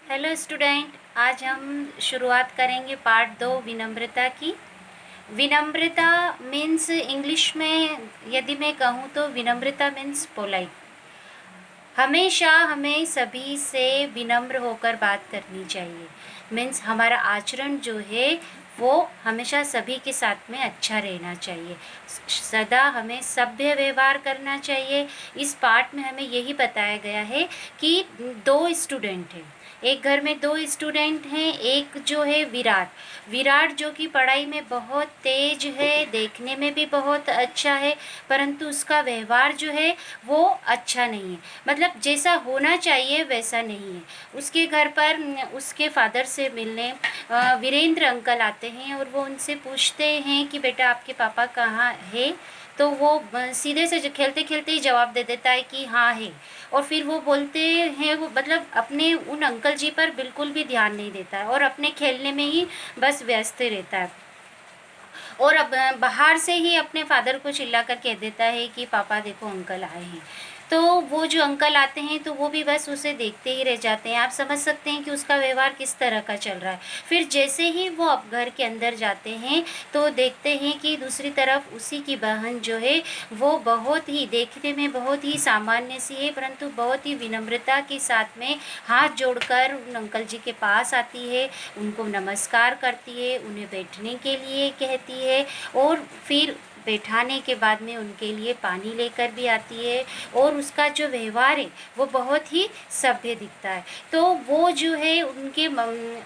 Hello student, आज हम शुरुआत करेंगे पार्ट 2 विनम्रता की। विनम्रता मीन्स इंग्लिश में यदि मैं कहूँ तो विनम्रता मीन्स पोलाइट। हमेशा हमें सभी से विनम्र होकर बात करनी चाहिए। मीन्स हमारा आचरण जो है वो हमेशा सभी के साथ में अच्छा रहना चाहिए। सदा हमें सभ्य व्यवहार करना चाहिए। इस पार्ट में हमें यही बताया गया है कि दो स्टूडेंट हैं, एक घर में दो स्टूडेंट हैं। एक जो है विराट, विराट जो कि पढ़ाई में बहुत तेज है, देखने में भी बहुत अच्छा है, परंतु उसका व्यवहार जो है वो अच्छा नहीं है। मतलब जैसा होना चाहिए वैसा नहीं है। उसके घर पर उसके फादर से मिलने वीरेंद्र अंकल आते हैं और वो उनसे पूछते हैं कि बेटा आपके पापा कहाँ है। तो वो सीधे से खेलते खेलते ही जवाब दे देता है कि हाँ है। और फिर वो बोलते हैं, वो मतलब अपने उन अंकल जी पर बिल्कुल भी ध्यान नहीं देता है और अपने खेलने में ही बस व्यस्त रहता है। और अब बाहर से ही अपने फादर को चिल्ला कर कह देता है कि पापा देखो अंकल आए हैं। तो वो जो अंकल आते हैं तो वो भी बस उसे देखते ही रह जाते हैं। आप समझ सकते हैं कि उसका व्यवहार किस तरह का चल रहा है। फिर जैसे ही वो अब घर के अंदर जाते हैं तो देखते हैं कि दूसरी तरफ उसी की बहन जो है वो बहुत ही देखने में बहुत ही सामान्य सी है, परंतु बहुत ही विनम्रता के साथ में हाथ जोड़कर उन अंकल जी के पास आती है, उनको नमस्कार करती है, उन्हें बैठने के लिए कहती है और फिर बैठाने के बाद में उनके लिए पानी लेकर भी आती है। और उसका जो व्यवहार है वो बहुत ही सभ्य दिखता है। तो वो जो है उनके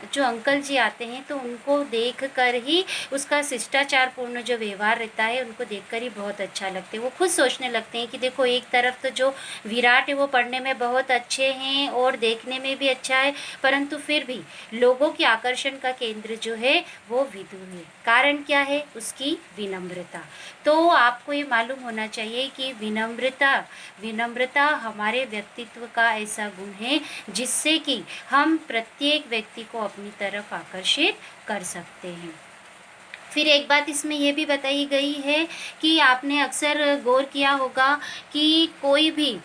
जो अंकल जी आते हैं तो उनको देख कर ही उसका शिष्टाचारपूर्ण जो व्यवहार रहता है उनको देखकर ही बहुत अच्छा लगता है। वो खुद सोचने लगते हैं कि देखो एक तरफ तो जो विराट है वो पढ़ने में बहुत अच्छे हैं और देखने में भी अच्छा है, परंतु फिर भी लोगों के आकर्षण का केंद्र जो है वो विदु है। कारण क्या है? उसकी विनम्रता। तो आपको ये मालूम होना चाहिए कि विनम्रता हमारे व्यक्तित्व का ऐसा गुण है जिससे कि हम प्रत्येक व्यक्ति को अपनी तरफ आकर्षित कर सकते हैं। फिर एक बात इसमें यह भी बताई गई है कि आपने अक्सर गौर किया होगा कि कोई भी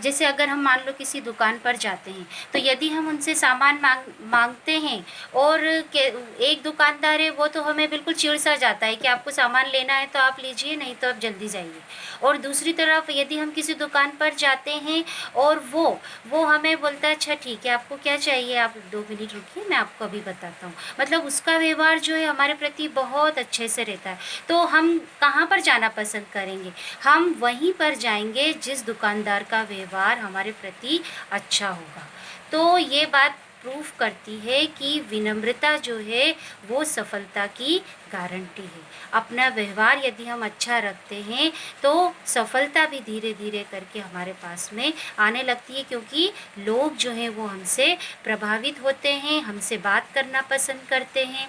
जैसे अगर हम मान लो किसी दुकान पर जाते हैं तो यदि हम उनसे सामान मांगते हैं और एक दुकानदार है वो तो हमें बिल्कुल चिढ़ सा जाता है कि आपको सामान लेना है तो आप लीजिए, नहीं तो आप जल्दी जाइए। और दूसरी तरफ यदि हम किसी दुकान पर जाते हैं और वो हमें बोलता है अच्छा ठीक है आपको क्या चाहिए, आप 2 मिनट रुकिए मैं आपको अभी बताता हूँ। मतलब उसका व्यवहार जो है हमारे प्रति बहुत अच्छे से रहता है। तो हम कहाँ पर जाना पसंद करेंगे? हम वहीं पर जाएंगे जिस दुकानदार का व्यवहार हमारे प्रति अच्छा होगा। तो ये बात प्रूफ करती है कि विनम्रता जो है वो सफलता की गारंटी है। अपना व्यवहार यदि हम अच्छा रखते हैं तो सफलता भी धीरे धीरे करके हमारे पास में आने लगती है, क्योंकि लोग जो हैं वो हमसे प्रभावित होते हैं, हमसे बात करना पसंद करते हैं।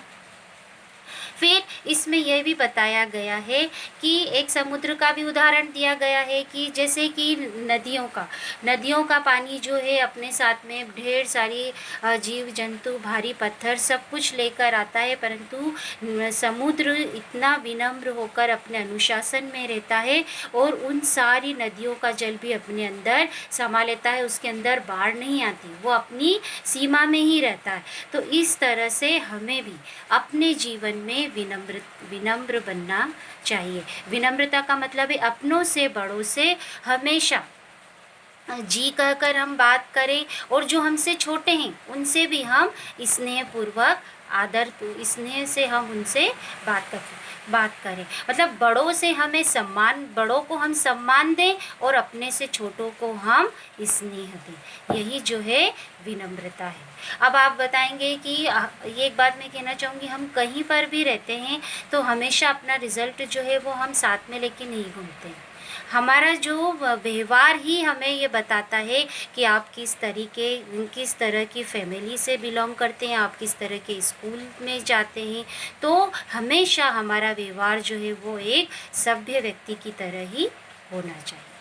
फिर इसमें यह भी बताया गया है कि एक समुद्र का भी उदाहरण दिया गया है कि जैसे कि नदियों का पानी जो है अपने साथ में ढेर सारी जीव जंतु, भारी पत्थर सब कुछ लेकर आता है, परंतु समुद्र इतना विनम्र होकर अपने अनुशासन में रहता है और उन सारी नदियों का जल भी अपने अंदर समा लेता है। उसके अंदर बाढ़ नहीं आती, वो अपनी सीमा में ही रहता है। तो इस तरह से हमें भी अपने जीवन में विनम्र बनना चाहिए। विनम्रता का मतलब है अपनों से बड़ों से हमेशा जी कहकर हम बात करें और जो हमसे छोटे हैं उनसे भी हम स्नेहपूर्वक स्नेह से हम उनसे बात करें। मतलब बड़ों को हम सम्मान दें और अपने से छोटों को हम स्नेह दें। यही जो है विनम्रता है। अब आप बताएंगे कि ये एक बात मैं कहना चाहूँगी, हम कहीं पर भी रहते हैं तो हमेशा अपना रिजल्ट जो है वो हम साथ में लेके नहीं घूमते हैं। हमारा जो व्यवहार ही हमें ये बताता है कि आप किस तरह की फैमिली से बिलोंग करते हैं, आप किस तरह के स्कूल में जाते हैं। तो हमेशा हमारा व्यवहार जो है वो एक सभ्य व्यक्ति की तरह ही होना चाहिए।